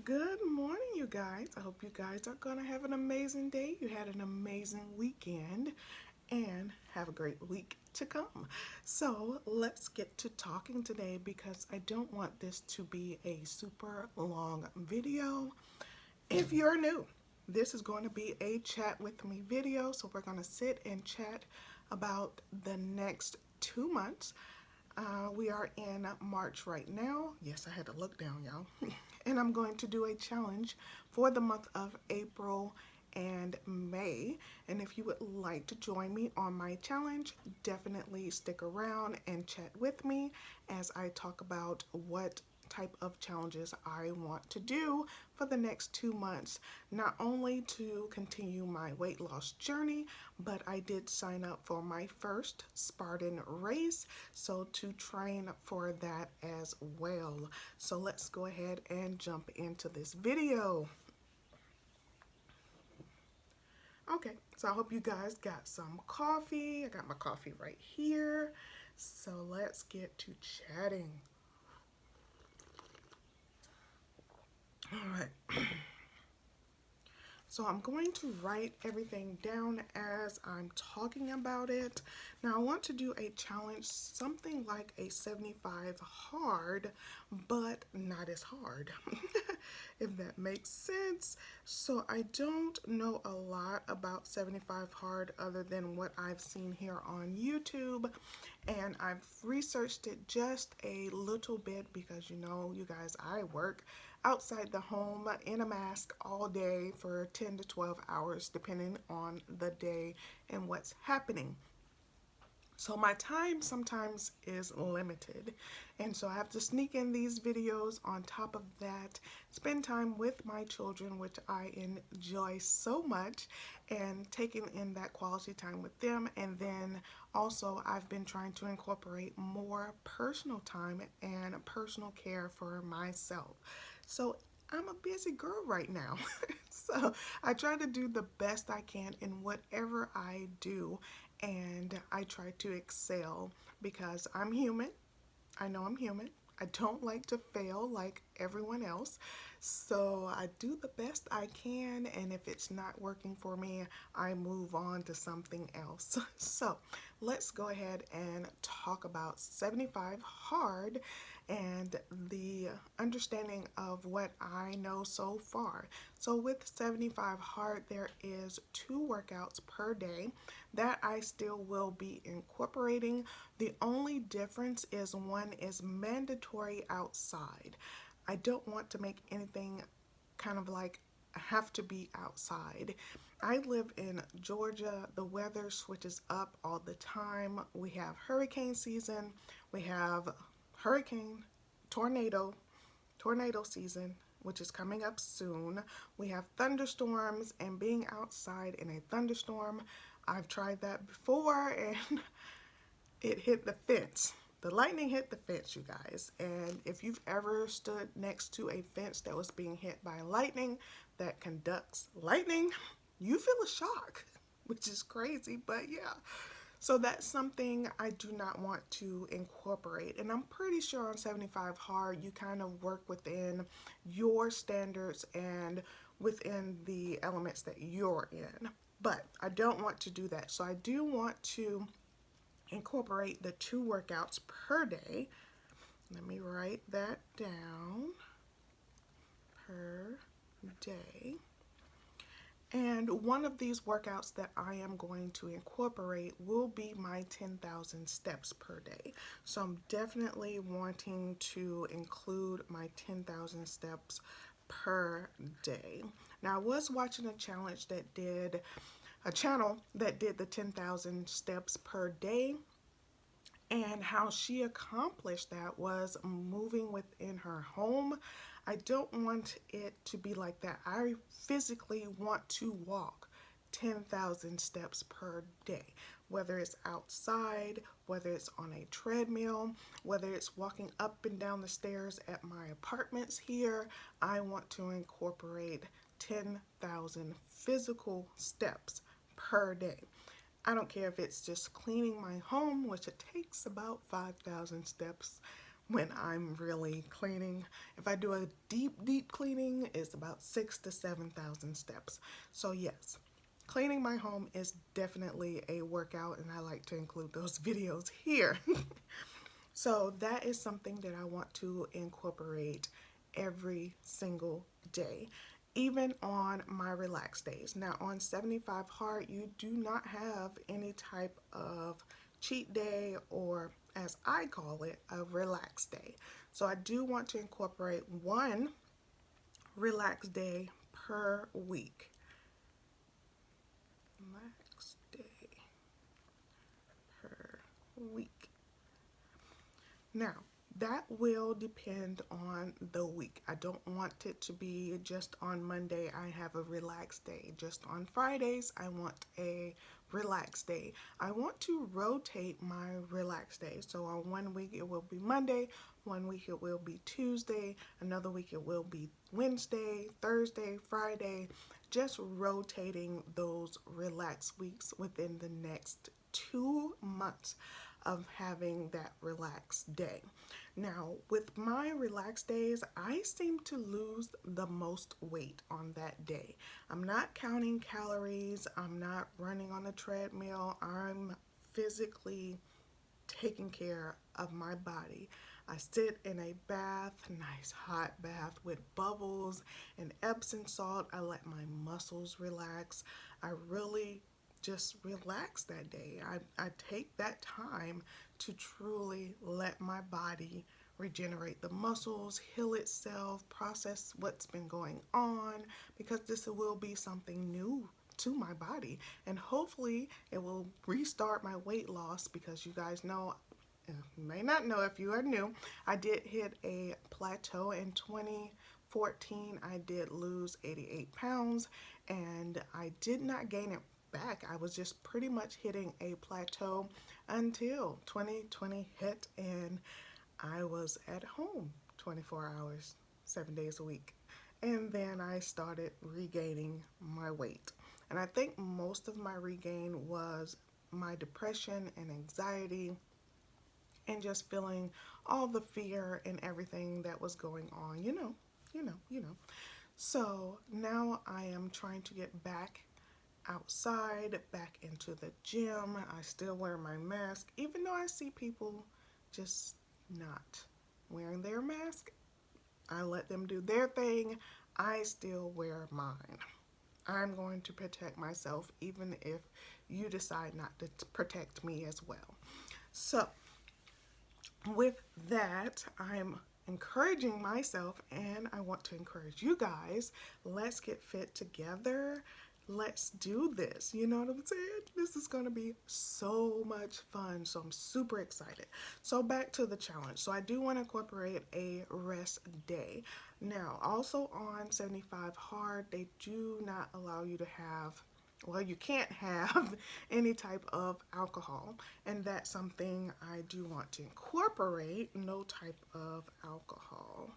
Good morning, you guys. I hope you guys are going to have an amazing day. You had an amazing weekend and have a great week to come. So, let's get to talking today because I don't want this to be a super long video. If you're new, this is going to be a chat with me video. So, we're going to sit and chat about the next 2 months. We are in March right now. Yes, I had to look down, y'all. And I'm going to do a challenge for the month of April and May. And if you would like to join me on my challenge, definitely stick around and chat with me as I talk about what type of challenges I want to do for the next 2 months. Not only to continue my weight loss journey, but I did sign up for my first Spartan race, so to train for that as well. So let's go ahead and jump into this video. Okay, so I hope you guys got some coffee. I got my coffee right here. So let's get to chatting. All right. So I'm going to write everything down as I'm talking about it. Now I want to do a challenge, something like a 75 hard, but not as hard, if that makes sense. So I don't know a lot about 75 hard other than what I've seen here on YouTube, and I've researched it just a little bit because you guys, I work outside the home in a mask all day for 10 to 12 hours depending on the day and what's happening. So my time sometimes is limited, and so I have to sneak in these videos. On top of that, spend time with my children, which I enjoy so much, and taking in that quality time with them. And then also I've been trying to incorporate more personal time and personal care for myself. So I'm a busy girl right now. So I try to do the best I can in whatever I do, and I try to excel because I'm human. I know I'm human. I don't like to fail like everyone else. So I do the best I can, and if it's not working for me, I move on to something else. So let's go ahead and talk about 75 hard and the understanding of what I know so far. So with 75 hard, there is 2 workouts per day that I still will be incorporating. The only difference is one is mandatory outside. I don't want to make anything kind of like have to be outside. I live in Georgia. The weather switches up all the time. We have hurricane season, we have hurricane, tornado, tornado season, which is coming up soon. We have thunderstorms, and being outside in a thunderstorm, I've tried that before and it hit the fence. The lightning hit the fence, you guys. And if you've ever stood next to a fence that was being hit by lightning that conducts lightning, you feel a shock, which is crazy, but yeah. So that's something I do not want to incorporate. And I'm pretty sure on 75 hard, you kind of work within your standards and within the elements that you're in. But I don't want to do that. So I do want to incorporate the 2 workouts per day. Let me write that down. Per day. And one of these workouts that I am going to incorporate will be my 10,000 steps per day. So I'm definitely wanting to include my 10,000 steps per day. Now I was watching a channel that did the 10,000 steps per day, and how she accomplished that was moving within her home. I don't want it to be like that. I physically want to walk 10,000 steps per day, whether it's outside, whether it's on a treadmill, whether it's walking up and down the stairs at my apartments here. I want to incorporate 10,000 physical steps per day. I don't care if it's just cleaning my home, which it takes about 5,000 steps, when I'm really cleaning. If I do a deep cleaning, it's about 6 to 7,000 steps. So yes, cleaning my home is definitely a workout, and I like to include those videos here. So that is something that I want to incorporate every single day, even on my relaxed days. Now, on 75 Hard, you do not have any type of cheat day, or as I call it, a relaxed day. So I do want to incorporate one relaxed day per week. Relaxed day per week. Now, that will depend on the week. I don't want it to be just on Monday I have a relaxed day. Just on Fridays I want a relaxed day. I want to rotate my relaxed day. So on one week it will be Monday, one week it will be Tuesday, another week it will be Wednesday, Thursday, Friday, just rotating those relaxed weeks within the next 2 months of having that relaxed day. Now, with my relaxed days, I seem to lose the most weight on that day. I'm not counting calories, I'm not running on a treadmill, I'm physically taking care of my body. I sit in a bath, nice hot bath with bubbles and Epsom salt. I let my muscles relax. I really just relax that day. I take that time to truly let my body regenerate the muscles, heal itself, process what's been going on, because this will be something new to my body, and hopefully it will restart my weight loss, because you guys know, you may not know if you are new, I did hit a plateau in 2014. I did lose 88 pounds and I did not gain it back. I was just pretty much hitting a plateau until 2020 hit, and I was at home 24 hours, 7 days a week. And then I started regaining my weight. And I think most of my regain was my depression and anxiety, and just feeling all the fear and everything that was going on, you know. So now I am trying to get back outside, back into the gym. I still wear my mask, even though I see people just not wearing their mask. I let them do their thing. I still wear mine. I'm going to protect myself, even if you decide not to protect me as well. So, with that, I'm encouraging myself, and I want to encourage you guys. Let's get fit together. Let's do this. You know what I'm saying? This is going to be so much fun. So I'm super excited. So back to the challenge. So I do want to incorporate a rest day. Now, also on 75 Hard, they do not allow you to have, well, you can't have any type of alcohol, and that's something I do want to incorporate. No type of alcohol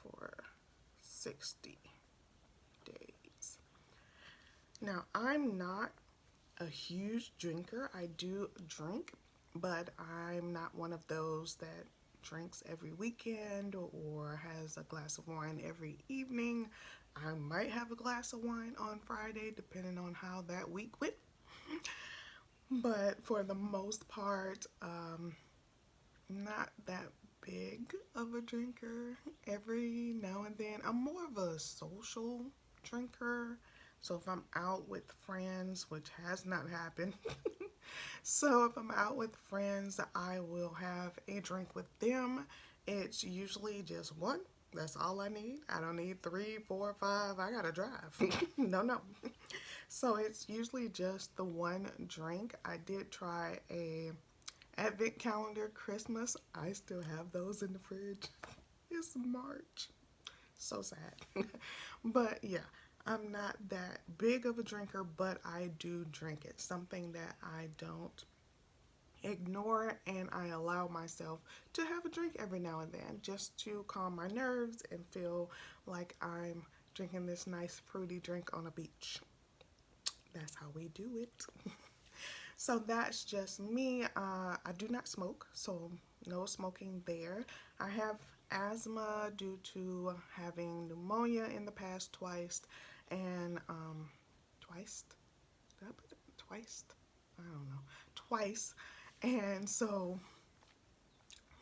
for 60 days. Now, I'm not a huge drinker. I do drink, but I'm not one of those that drinks every weekend or has a glass of wine every evening. I might have a glass of wine on Friday, depending on how that week went. But for the most part, not that big of a drinker. Every now and then, I'm more of a social drinker. So if I'm out with friends, which has not happened, so if I'm out with friends, I will have a drink with them. It's usually just one. That's all I need. I don't need 3, 4, 5. I gotta drive. No. So it's usually just the one drink. I did try a advent calendar Christmas. I still have those in the fridge. It's March. So sad. But yeah, I'm not that big of a drinker, but I do drink it. Something that I don't ignore, and I allow myself to have a drink every now and then just to calm my nerves and feel like I'm drinking this nice fruity drink on a beach. That's how we do it. So that's just me. I do not smoke, so no smoking there. I have asthma due to having pneumonia in the past twice, and twice. Did I put it twice? I don't know. Twice, and so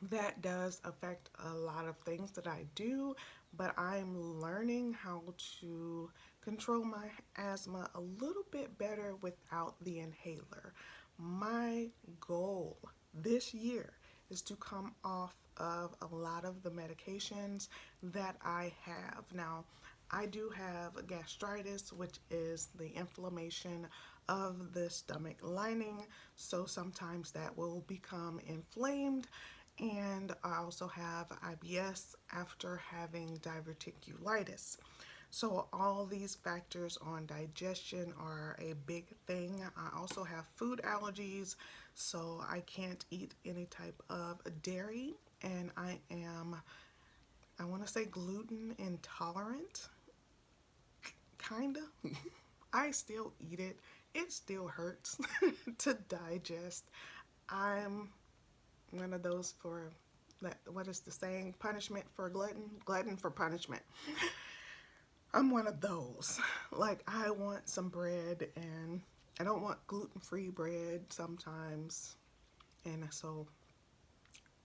that does affect a lot of things that I do, but I'm learning how to control my asthma a little bit better without the inhaler. My goal this year is to come off of a lot of the medications that I have. Now, I do have gastritis, which is the inflammation of the stomach lining, so sometimes that will become inflamed, and I also have IBS after having diverticulitis. So all these factors on digestion are a big thing. I also have food allergies, so I can't eat any type of dairy, and I want to say gluten intolerant, kinda. I still eat it. It still hurts to digest. I'm one of those for that, what is the saying? Punishment for glutton, glutton for punishment. I'm one of those. Like, I want some bread, and I don't want gluten-free bread sometimes, and so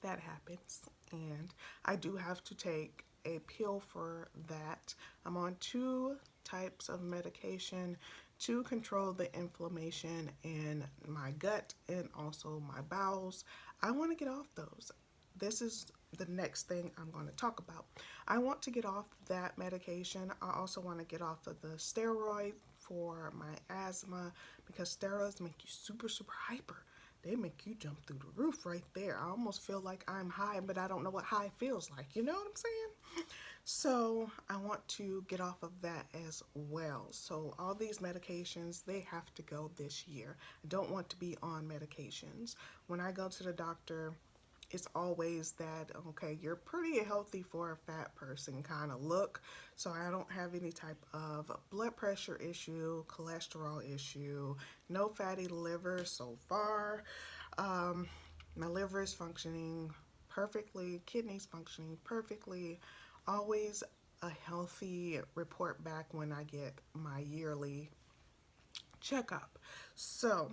that happens. And I do have to take a pill for that. I'm on two types of medication to control the inflammation in my gut and also my bowels. I want to get off those. This is the next thing I'm going to talk about. I want to get off that medication. I also want to get off of the steroid for my asthma, because steroids make you super, super hyper. They make you jump through the roof right there. I almost feel like I'm high, but I don't know what high feels like. You know what I'm saying? So I want to get off of that as well. So all these medications, they have to go this year. I don't want to be on medications. When I go to the doctor, it's always that, okay, you're pretty healthy for a fat person kind of look. So I don't have any type of blood pressure issue, cholesterol issue, no fatty liver so far. My liver is functioning perfectly, kidneys functioning perfectly. Always a healthy report back when I get my yearly checkup. So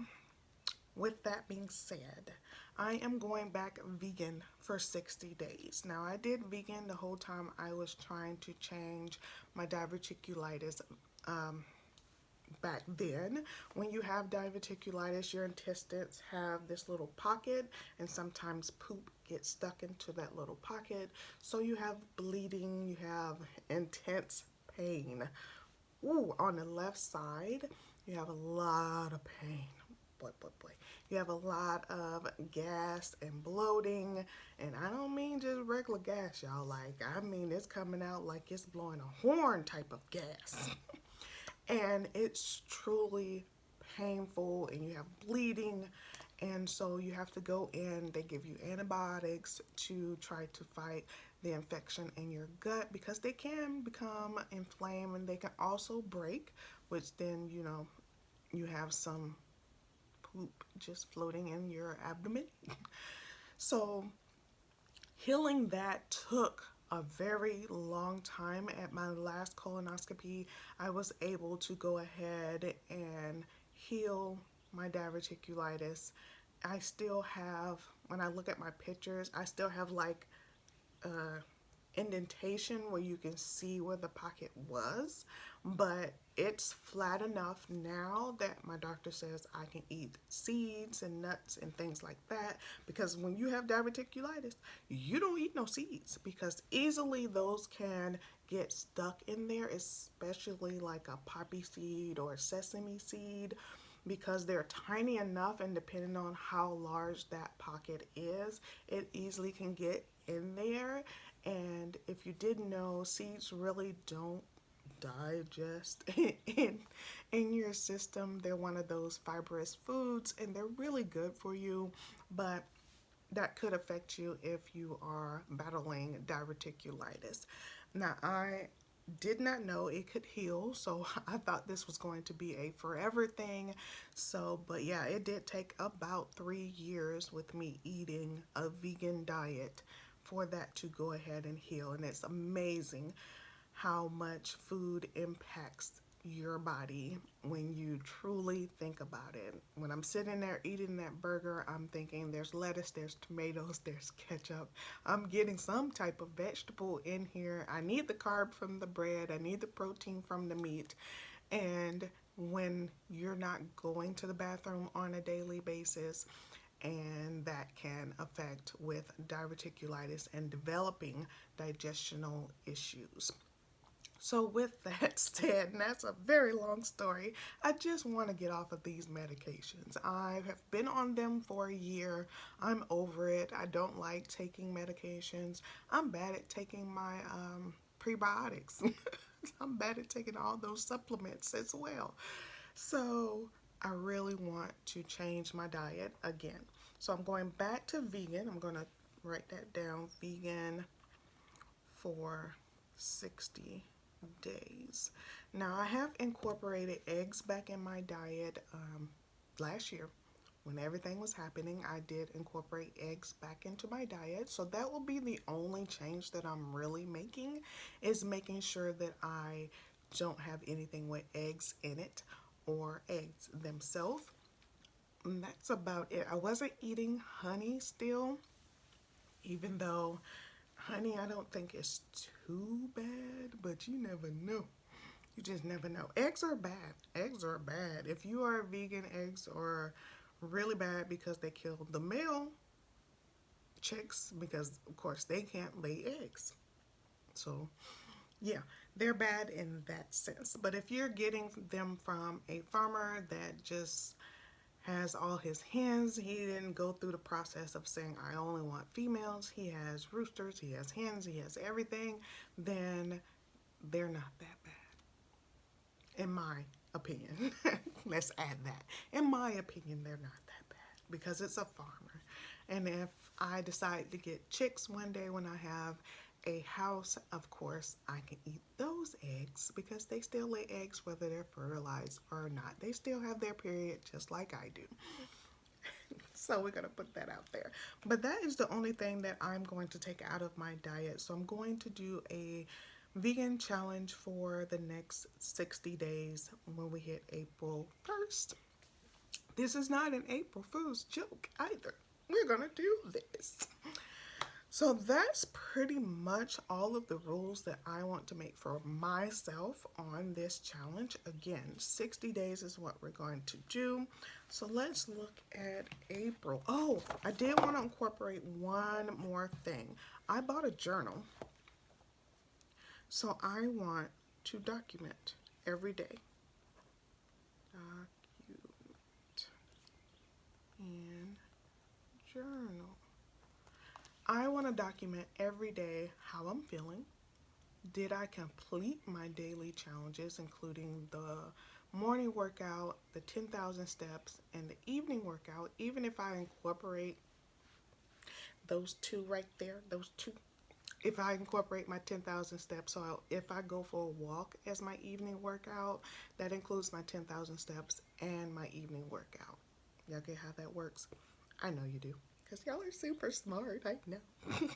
with that being said, I am going back vegan for 60 days. Now, I did vegan the whole time I was trying to change my diverticulitis back then. When you have diverticulitis, your intestines have this little pocket, and sometimes poop gets stuck into that little pocket. So you have bleeding, you have intense pain. Ooh, on the left side, you have a lot of pain. Boy, boy, boy. You have a lot of gas and bloating, and I don't mean just regular gas, y'all. Like, I mean it's coming out like it's blowing a horn type of gas. And it's truly painful, and you have bleeding, and so you have to go in. They give you antibiotics to try to fight the infection in your gut, because they can become inflamed, and they can also break, which then, you know, you have some poop just floating in your abdomen. So healing that took a very long time. At my last colonoscopy, I was able to go ahead and heal my diverticulitis. I still have, when I look at my pictures, I still have like indentation where you can see where the pocket was, but it's flat enough now that my doctor says I can eat seeds and nuts and things like that, because when you have diverticulitis, you don't eat no seeds, because easily those can get stuck in there, especially like a poppy seed or a sesame seed, because they're tiny enough, and depending on how large that pocket is, it easily can get in there. And if you didn't know, seeds really don't digest in your system. They're one of those fibrous foods, and they're really good for you, but that could affect you if you are battling diverticulitis. Now, I did not know it could heal, so I thought this was going to be a forever thing. So, but yeah, it did take about 3 years with me eating a vegan diet for that to go ahead and heal. And it's amazing how much food impacts your body when you truly think about it. When I'm sitting there eating that burger, I'm thinking there's lettuce, there's tomatoes, there's ketchup. I'm getting some type of vegetable in here. I need the carb from the bread, I need the protein from the meat. And when you're not going to the bathroom on a daily basis, and that can affect with diverticulitis and developing digestional issues. So, with that said, and that's a very long story, I just want to get off of these medications. I have been on them for a year. I'm over it. I don't like taking medications. I'm bad at taking my prebiotics. I'm bad at taking all those supplements as well. So, I really want to change my diet again. So, I'm going back to vegan. I'm going to write that down, vegan for 60 days. Now, I have incorporated eggs back in my diet last year. When everything was happening, I did incorporate eggs back into my diet. So that will be the only change that I'm really making, is making sure that I don't have anything with eggs in it or eggs themselves. And that's about it. I wasn't eating honey still, even though honey, I don't think it's too bad, but you never know. You just never know. Eggs are bad. Eggs are bad. If you are vegan, eggs are really bad because they kill the male chicks because, of course, they can't lay eggs. So, yeah, they're bad in that sense. But if you're getting them from a farmer that just has all his hens. He didn't go through the process of saying, I only want females. He has roosters, he has hens, he has everything. Then they're not that bad, in my opinion. Let's add that. In my opinion, they're not that bad because it's a farmer. And if I decide to get chicks one day when I have a house, of course, I can eat those eggs because they still lay eggs whether they're fertilized or not. They still have their period just like I do. So we're going to put that out there. But that is the only thing that I'm going to take out of my diet. So I'm going to do a vegan challenge for the next 60 days when we hit April 1st. This is not an April Fool's joke either. We're going to do this. So that's pretty much all of the rules that I want to make for myself on this challenge. Again, 60 days is what we're going to do. So let's look at April. Oh, I did want to incorporate one more thing. I bought a journal. So I want to document every day. Document in journal. I want to document every day how I'm feeling. Did I complete my daily challenges, including the morning workout, the 10,000 steps, and the evening workout, even if I incorporate those two right there, those two. If I incorporate my 10,000 steps, so if I go for a walk as my evening workout, that includes my 10,000 steps and my evening workout. Y'all get how that works? I know you do. Because y'all are super smart, I know.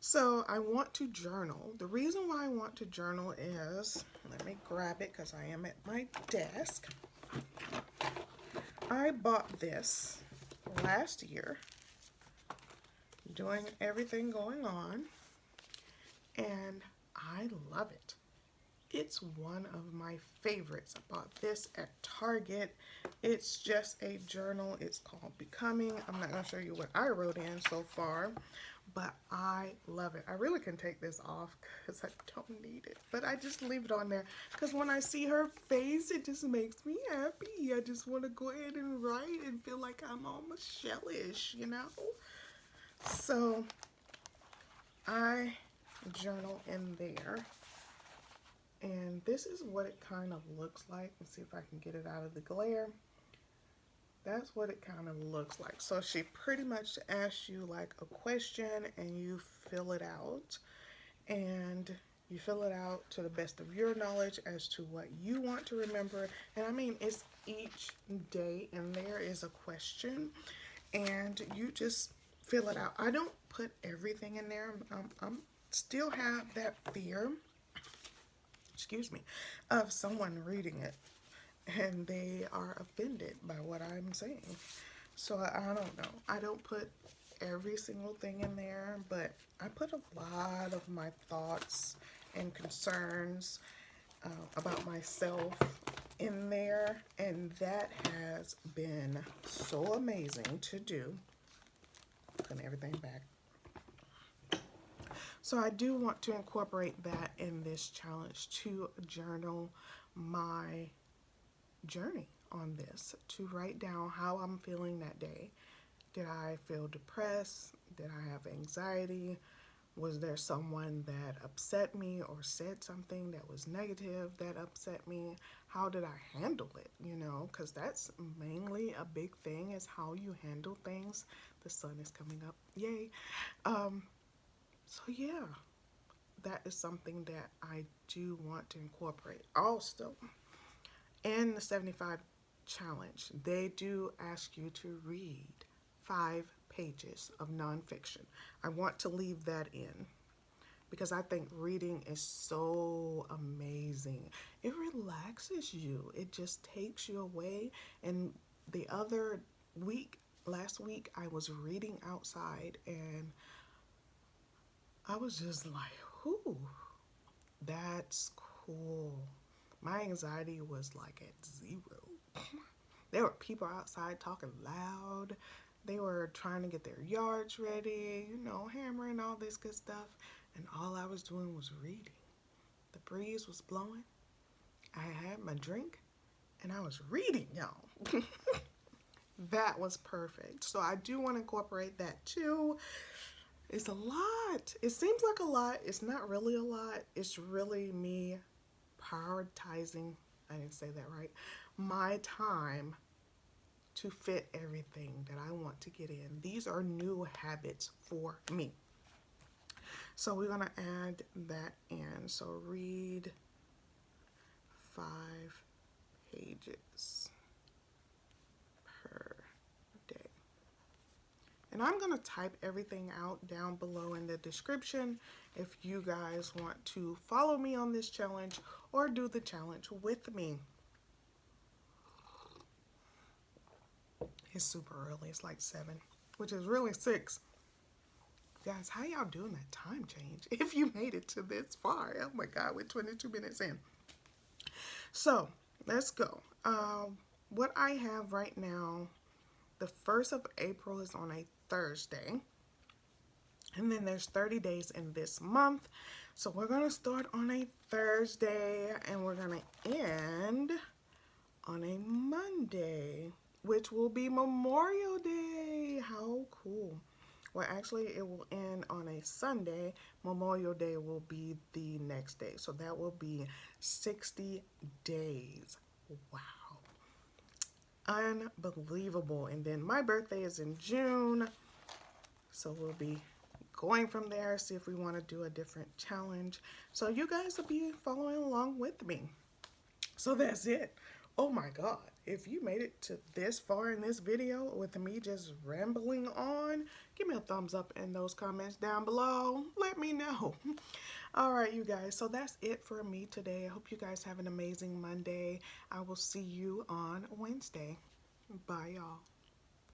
So I want to journal. The reason why I want to journal is, let me grab it because I am at my desk. I bought this last year, doing everything going on, and I love it. It's one of my favorites. I bought this at Target. It's just a journal. It's called Becoming. I'm not going to show you what I wrote in so far, but I love it. I really can take this off because I don't need it, but I just leave it on there because when I see her face, it just makes me happy. I just want to go ahead and write and feel like I'm all Michelle-ish, you know? So I journal in there. And this is what it kind of looks like. Let's see if I can get it out of the glare. That's what it kind of looks like. So she pretty much asks you like a question and you fill it out. And You fill it out to the best of your knowledge as to what you want to remember. And I mean, it's each day, and there is a question, and you just fill it out. I don't put everything in there. I'm still have that fear, excuse me, of someone reading it and they are offended by what I'm saying. So I don't know. I don't put every single thing in there, but I put a lot of my thoughts and concerns about myself in there, and that has been so amazing to do. Putting everything back. So I do want to incorporate that in this challenge, to journal my journey on this, to write down how I'm feeling that day. Did I feel depressed? Did I have anxiety? Was there someone that upset me or said something that was negative that upset me? How did I handle it? You know, because that's mainly a big thing, is how you handle things. The sun is coming up. Yay. So yeah, that is something that I do want to incorporate. Also, in the 75 challenge, they do ask you to read 5 pages of nonfiction. I want to leave that in because I think reading is so amazing. It relaxes you. It just takes you away. And the other week, last week, I was reading outside and I was just like, whoo, that's cool. My anxiety was like at 0. There were people outside talking loud. They were trying to get their yards ready, you know, hammering, all this good stuff. And all I was doing was reading. The breeze was blowing. I had my drink and I was reading, y'all. That was perfect. So I do want to incorporate that too. It's a lot. It seems like a lot. It's not really a lot. It's really me prioritizing, I didn't say that right, my time to fit everything that I want to get in. These are new habits for me. So we're going to add that in. So read 5 pages per day. And I'm going to type everything out down below in the description if you guys want to follow me on this challenge or do the challenge with me. It's super early. It's like 7, which is really 6. Guys, how y'all doing that time change? If you made it to this far. Oh my God, we're 22 minutes in. So let's go. What I have right now, the 1st of April is on a Thursday. And then there's 30 days in this month. So we're going to start on a Thursday and we're going to end on a Monday, which will be Memorial Day. How cool. Well, actually, it will end on a Sunday. Memorial Day will be the next day. So that will be 60 days. Wow. Unbelievable. And then my birthday is in June. So we'll be going from there, see if we want to do a different challenge. So you guys will be following along with me. So that's it. Oh my God, if you made it to this far in this video with me just rambling on, give me a thumbs up in those comments down below. Let me know. All right, you guys, so that's it for me today. I hope you guys have an amazing Monday. I will see you on Wednesday. Bye, y'all.